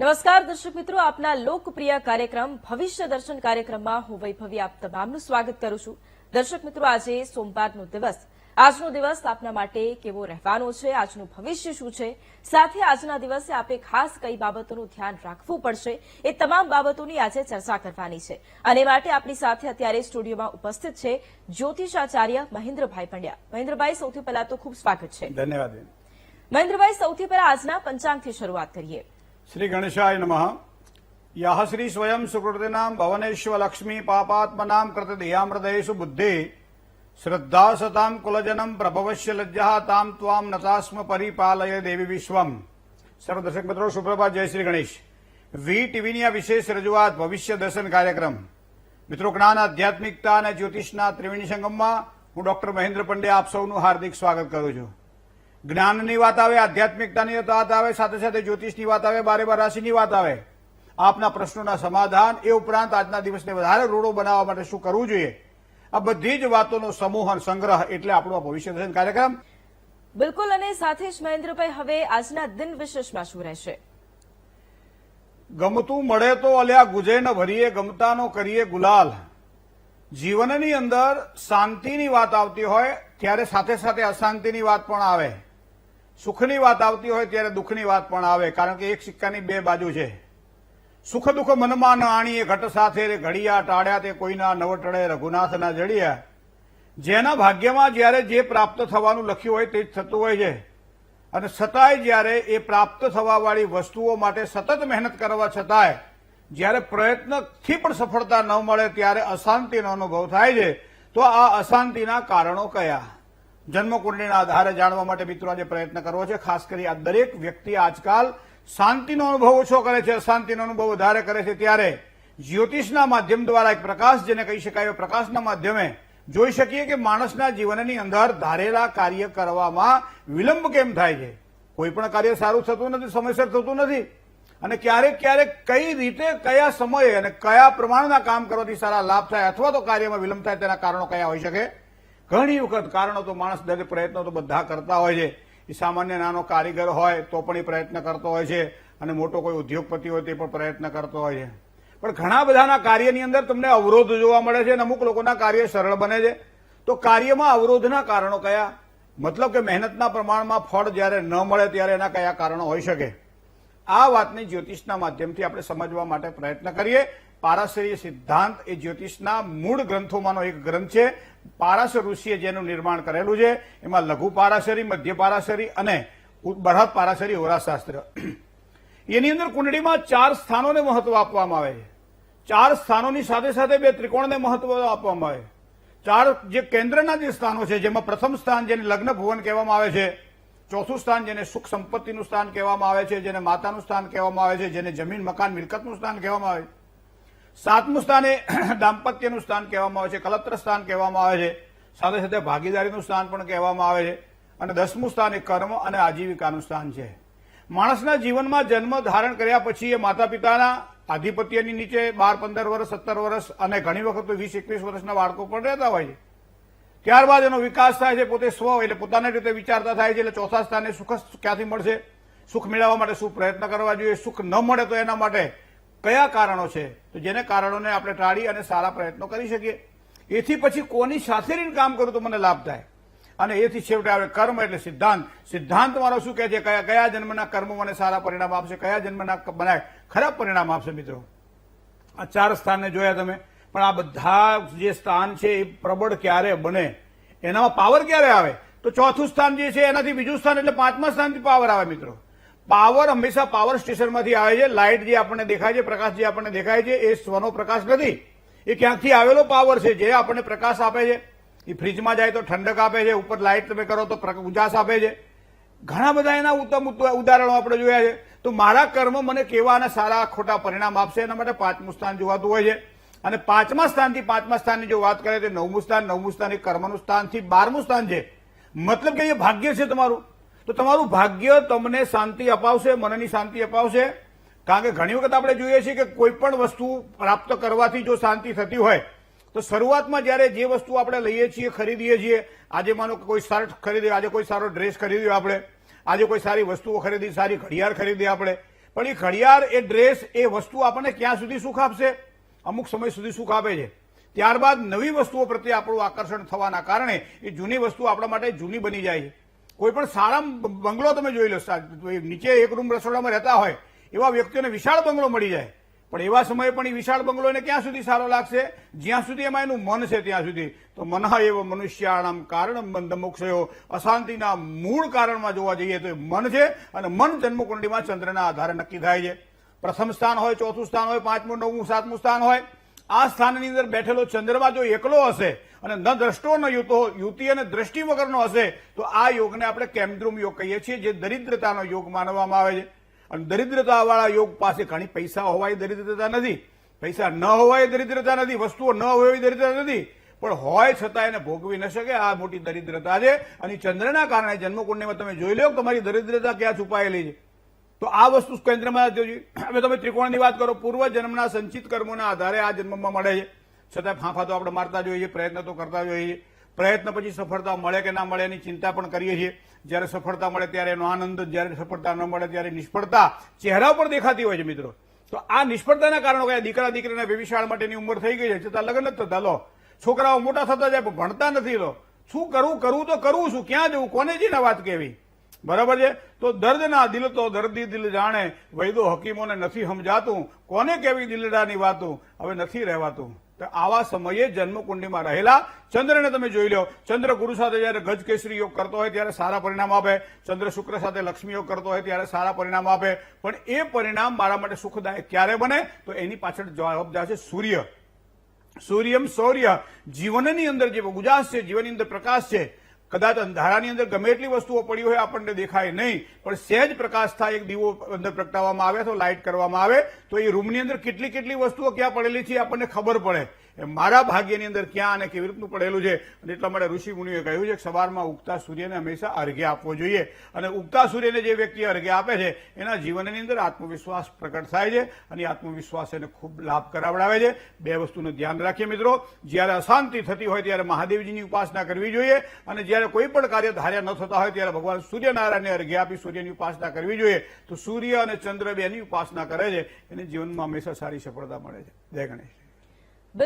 નમસ્કાર દર્શક મિત્રો, આપના લોકપ્રિય કાર્યક્રમ ભવિષ્ય દર્શન કાર્યક્રમમાં હું વૈભવી આપ તમામનું સ્વાગત કરું છું. દર્શક મિત્રો, આજે સોમવારનો દિવસ. આજનો દિવસ આપના માટે કેવો રહેવાનો છે, આજનું ભવિષ્ય શું છે, સાથે આજના દિવસે આપે ખાસ કઈ બાબતોનું ધ્યાન રાખવું પડશે, એ તમામ બાબતોની આજે ચર્ચા કરવાની છે. અને માટે આપણી સાથે અત્યારે સ્ટુડિયોમાં ઉપસ્થિત છે જ્યોતિષાચાર્ય મહેન્દ્રભાઈ પંડ્યા. મહેન્દ્રભાઈ, સૌથી પહેલા તો ખૂબ સ્વાગત છે. ધન્યવાદ. મહેન્દ્રભાઈ, સૌથી પહેલા આજના પંચાંગથી શરૂઆત કરીએ. શ્રી ગણેશાય નમઃ. યહ શ્રી સ્વયં સુકૃતિનામ ભવનેશ્વ લક્ષ્મી પાપાત્મનામ કૃત દિયામૃદયેષુ બુદ્ધિ શ્રદ્ધા સતામ કુલજનમ પ્રભવશ્ય લજ્જા તામ ત્વામ નતાસ્મ પરિપાલય દેવી વિશ્વમ. સર્વ દર્શક મિત્રો, સુપ્રભાત. જય શ્રી ગણેશ. વી ટીવીની આ વિશેષ રજૂઆત ભવિષ્ય દર્શન કાર્યક્રમ. મિત્રો, જ્ઞાન, આધ્યાત્મિકતા અને જ્યોતિષના ત્રિવેણી સંગમમાં હું ડોક્ટર મહેન્દ્ર પંડ્યા આપ સૌનું હાર્દિક સ્વાગત કરું છું. જ્ઞાનની વાત આવે, આધ્યાત્મિકતાની વાત આવે, સાથે સાથે જ્યોતિષની વાત આવે, 12 રાશિની વાત આવે, આપના પ્રશ્નોના સમાધાન, એ ઉપરાંત આજના દિવસને વધારે રૂડો બનાવવા માટે શું કરવું જોઈએ, આ બધી જ વાતોનો સમૂહ અને સંગ્રહ એટલે આપણો આ ભવિષ્ય દર્શન કાર્યક્રમ. બિલકુલ. અને સાથે જ મહેન્દ્રભાઈ, હવે આજના દિન વિશેષમાં શું રહેશે? ગમતું મળે તો અલ્યા ગુજે ન ભરીએ, ગમતાનો કરીએ ગુલાલ. જીવનની અંદર શાંતિની વાત આવતી હોય ત્યારે સાથે સાથે અશાંતિની વાત પણ આવે, સુખની વાત આવતી હોય ત્યારે દુઃખની વાત પણ આવે, કારણ કે એક સિક્કાની બે બાજુ છે. સુખ દુઃખ મનમાં ન આણીએ, ઘટ સાથે રે ઘડિયા ટાળ્યા તે કોઈના નવટળે રઘુનાથના જડિયા. જેના ભાગ્યમાં જ્યારે જે પ્રાપ્ત થવાનું લખ્યું હોય તે જ થતું હોય છે, અને છતાંય જ્યારે એ પ્રાપ્ત થવાવાળી વસ્તુઓ માટે સતત મહેનત કરવા છતાંય જ્યારે પ્રયત્નથી પણ સફળતા ન મળે ત્યારે અશાંતિનો અનુભવ થાય છે. તો આ અશાંતિના કારણો કયા, જન્મકુંડળીના આધારે જાણવા માટે મિત્રો આજે પ્રયત્ન કરવો છે. ખાસ કરી આ દરેક વ્યક્તિ આજકાલ શાંતિનો અનુભવ ઓછો કરે છે, અશાંતિનો અનુભવ વધારે કરે છે, ત્યારે જ્યોતિષના માધ્યમ દ્વારા એક પ્રકાશ, જેને કહી શકાય, પ્રકાશના માધ્યમે જોઈ શકીએ કે માણસના જીવનની અંદર ધારેલા કાર્ય કરવામાં વિલંબ કેમ થાય છે. કોઈ પણ કાર્ય સારું થતું નથી, સમયસર થતું નથી, અને ક્યારેક ક્યારેક કઈ રીતે, કયા સમયે અને કયા પ્રમાણના કામ કરવાથી સારા લાભ થાય અથવા તો કાર્યમાં વિલંબ થાય, તેના કારણો કયા હોઈ શકે. ઘણી વખત કારણો તો માણસ દરેક પ્રયત્નો તો બધા કરતા હોય છે. એ સામાન્ય નાનો કારીગર હોય તો પણ એ પ્રયત્ન કરતો હોય છે, અને મોટો કોઈ ઉદ્યોગપતિ હોય તે પણ પ્રયત્ન કરતો હોય છે. પણ ઘણા બધાના કાર્યની અંદર તમને અવરોધ જોવા મળે છે, અને અમુક લોકોના કાર્ય સરળ બને છે. તો કાર્યમાં અવરોધના કારણો કયા, મતલબ કે મહેનતના પ્રમાણમાં ફળ જ્યારે ન મળે ત્યારે એના કયા કારણો હોઈ શકે, આ વાતને જ્યોતિષના માધ્યમથી આપણે સમજવા માટે પ્રયત્ન કરીએ. પારાશરીય સિદ્ધાંત એ જ્યોતિષના મૂળ ગ્રંથોમાંનો એક ગ્રંથ છે. પારાશર ઋષિએ જેનું નિર્માણ કરેલું છે, એમાં લઘુ પારાશરી, મધ્ય પારાશરી અને બૃહદ પારાશરી હોરાશાસ્ત્ર. એની અંદર કુંડળીમાં 4 સ્થાનોને મહત્વ આપવામાં આવે છે. 4 સ્થાનોની સાથે સાથે 2 ત્રિકોણને મહત્વ આપવામાં આવે. 4 જે કેન્દ્રના જે સ્થાનો છે, જેમાં પ્રથમ સ્થાન જેને લગ્ન ભુવન કહેવામાં આવે છે, ચોથું સ્થાન જેને સુખ સંપત્તિનું સ્થાન કહેવામાં આવે છે, જેને માતાનું સ્થાન કહેવામાં આવે છે, જેને જમીન મકાન મિલકતનું સ્થાન કહેવામાં આવે છે, 7મું સ્થાન એ દાંપત્યનું સ્થાન કહેવામાં આવે છે, કલત્ર સ્થાન કહેવામાં આવે છે, સાથે સાથે ભાગીદારીનું સ્થાન પણ કહેવામાં આવે છે, અને 10મું સ્થાન એ કર્મ અને આજીવિકાનું સ્થાન છે. માણસના જીવનમાં જન્મ ધારણ કર્યા પછી એ માતા પિતાના આધિપત્યની નીચે 12, 15 વર્ષ, 17 વર્ષ અને ઘણી વખત તો 20, 21 વર્ષના બાળકો પણ રહેતા હોય છે. ત્યારબાદ એનો વિકાસ થાય છે, પોતે સ્વ એટલે પોતાની રીતે વિચારતા થાય છે. એટલે ચોથા સ્થાને સુખ ક્યાંથી મળશે, સુખ મેળવવા માટે શું પ્રયત્ન કરવા જોઈએ, સુખ ન મળે તો એના માટે કયા કારણો છે, તો જેને કારણોને આપણે ટાળી અને સારા પ્રયત્નો કરી શકીએ. એથી પછી કોની સાથે રહીને કામ કરું તો મને લાભ થાય, અને એથી છેવટે આવે કર્મ એટલે સિદ્ધાંત. સિદ્ધાંત મારો શું કહે છે, કયા જન્મના કર્મો મને સારા પરિણામ આપશે, કયા જન્મના બનાય ખરાબ પરિણામ આપશે. મિત્રો, આ 4 સ્થાનને જોયા તમે, પણ આ બધા જે સ્થાન છે એ પ્રબળ ક્યારે બને, એનામાં પાવર ક્યારે આવે, તો ચોથું સ્થાન જે છે એનાથી બીજું સ્થાન એટલે 5મા સ્થાનથી પાવર આવે. મિત્રો, પાવર હંમેશા પાવર સ્ટેશનમાંથી આવે છે. લાઇટ જે આપણને દેખાય છે, પ્રકાશ જે આપણને દેખાય છે, એ સ્વનો પ્રકાશ નથી, એ ક્યાંકથી આવેલો પાવર છે જે આપણને પ્રકાશ આપે છે. એ ફ્રીજમાં જાય તો ઠંડક આપે છે, ઉપર લાઇટ તમે કરો તો ઉજાસ આપે છે. ઘણા બધા એના ઉત્તમ ઉદાહરણો આપણે જોયા છે. તો મારા કર્મ મને કેવા અને સારા ખોટા પરિણામ આપશે, એના માટે 5મું સ્થાન જોવાતું હોય છે. અને 5મા સ્થાનથી 5મા સ્થાનની જો વાત કરીએ તો 9મું સ્થાન એ કર્મનું સ્થાનથી 12મું સ્થાન છે. મતલબ કે એ ભાગ્ય છે તમારું. તો તમારું ભાગ્ય તમને શાંતિ અપાવશે, મનની શાંતિ અપાવશે. કારણ કે ઘણી વખત આપણે જોઈએ છીએ કે કોઈ પણ વસ્તુ પ્રાપ્ત કરવાથી જો શાંતિ થતી હોય તો શરૂઆતમાં જ્યારે જે વસ્તુ આપણે લઈએ છીએ, ખરીદીએ છીએ, આજે માનો કે કોઈ શર્ટ ખરીદ્યો, આજે કોઈ સારો ડ્રેસ ખરીદ્યો, આપણે આજે કોઈ સારી વસ્તુઓ ખરીદી, સારી ઘડિયાળ ખરીદી આપણે, પણ એ ઘડિયાળ, એ ડ્રેસ, એ વસ્તુ આપણને ક્યાં સુધી સુખ આપશે? અમુક સમય સુધી સુખ આપે છે. ત્યારબાદ નવી વસ્તુઓ પ્રત્યે આપણું આકર્ષણ થવાના કારણે એ જૂની વસ્તુ આપણા માટે જૂની બની જાય છે. કોઈ પણ સારા બંગલો તમે જોઈ લો, નીચે એક રૂમ રસોડામાં રહેતા હોય એવા વ્યક્તિઓને વિશાળ બંગલો મળી જાય, પણ એવા સમયે પણ એ વિશાળ બંગલો એને ક્યાં સુધી સારો લાગશે? જ્યાં સુધી એમાં એનું મન છે ત્યાં સુધી. તો મનઃ એવ મનુષ્યાણામ કારણમ બંધ મોક્ષયો, અશાંતિના મૂળ કારણમાં જોવા જઈએ તો એ મન છે, અને મન જન્મકુંડળીમાં ચંદ્રના આધારે નક્કી થાય છે. પ્રથમ સ્થાન હોય, ચોથું સ્થાન હોય, 5મું, 9મું, 7મું સ્થાન હોય. આ સ્થાનની અંદર બેઠેલો ચંદ્રમાં જો એકલો હશે અને ન દ્રષ્ટો ન યુતિ અને દ્રષ્ટિ વગરનો હશે તો આ યોગને આપણે કેમદ્રુમ યોગ કહીએ છીએ, જે દરિદ્રતાનો યોગ માનવામાં આવે છે. અને દરિદ્રતાવાળા યોગ પાસે ઘણી પૈસા હોવાય દરિદ્રતા નથી, પૈસા ન હોવાય દરિદ્રતા નથી, વસ્તુઓ ન હોય દરિદ્રતા નથી, પણ હોય છતાં એને ભોગવી ન શકે, આ મોટી દરિદ્રતા છે. અને ચંદ્રના કારણે જન્મકુંડળીમાં તમે જોઈ લો તમારી દરિદ્રતા ક્યાં છુપાયેલી છે. તો આ વસ્તુ કેન્દ્રમાં જોઈ. હવે તમે ત્રિકોણની વાત કરો, પૂર્વ જન્મના સંચિત કર્મોના આધારે આ જન્મમાં મળે છે, છતાં ફાંફા તો આપણે મારતા જોઈએ, પ્રયત્ન તો કરતા જોઈએ. પ્રયત્ન પછી સફળતા મળે કે ના મળે એની ચિંતા પણ કરીએ છીએ. જ્યારે સફળતા મળે ત્યારે એનો આનંદ, જ્યારે સફળતા ન મળે ત્યારે નિષ્ફળતા ચહેરા ઉપર દેખાતી હોય છે મિત્રો. તો આ નિષ્ફળતાના કારણો કયા? દીકરા દીકરીને વ્યભિચાર માટેની ઉંમર થઈ ગઈ છે છતાં લગ્ન નથી થતા. લો, છોકરાઓ મોટા થતા જાય પણ ભણતા નથી. લો, શું કરવું તો કરવું શું, ક્યાં જવું, કોને જઈને વાત કેવી? બરાબર છે. તો દર્દના દિલ તો દર્દી દિલ જાણે, વૈદો હકીમોને નથી સમજાતું, કોને કેવી દિલડાની વાતું, હવે નથી રહેવાતું. તો આવા સમયે જન્મકુંડળીમાં રહેલા ચંદ્રને તમે જોઈ લો. ચંદ્ર ગુરુ સાથે જયારે ગજકેસરી યોગ કરતો હોય ત્યારે સારા પરિણામ આપે, ચંદ્ર શુક્ર સાથે લક્ષ્મી યોગ કરતો હોય ત્યારે સારા પરિણામ આપે. પણ એ પરિણામ મારા માટે સુખદાયક ક્યારે બને? તો એની પાછળ જવાબદાર છે સૂર્ય. સૂર્યમ શૌર્ય, જીવનની અંદર જે ઉજાસ છે, જીવનની અંદર પ્રકાશ છે. કદાચ અંધારાની અંદર ગમે એટલી વસ્તુઓ પડી હોય આપણને દેખાય નહીં, પણ સહેજ પ્રકાશ થાય, એક દીવો અંદર પ્રગટાવવામાં આવે તો લાઇટ કરવામાં આવે તો એ રૂમની અંદર કેટલી કેટલી વસ્તુઓ ક્યાં પડેલી છે આપણને ખબર પડે. મારા ભાગ્યની અંદર ક્યાં અને કેવી રીતનું પડેલું છે. અને એટલા માટે ઋષિ મુનિએ કહ્યું છે કે સવારમાં ઉગતા સૂર્યને હંમેશા અર્ઘ્ય આપવો જોઈએ. અને ઉગતા સૂર્યને જે વ્યક્તિ અર્ઘ્ય આપે છે એના જીવનની અંદર આત્મવિશ્વાસ પ્રકટ થાય છે, અને આત્મવિશ્વાસ એને ખૂબ લાભ કરાવડાવે છે. બે વસ્તુનું ધ્યાન રાખીએ મિત્રો. જ્યારે અશાંતિ થતી હોય ત્યારે મહાદેવજીની ઉપાસના કરવી જોઈએ, અને જ્યારે કોઈ પણ કાર્ય ધાર્યા ન થતા હોય ત્યારે ભગવાન સૂર્યનારાયણને અર્ઘ્ય આપી સૂર્યની ઉપાસના કરવી જોઈએ. તો સૂર્ય અને ચંદ્ર બેની ઉપાસના કરે છે એને જીવનમાં હંમેશા સારી સફળતા મળે છે. જય ગણેશ.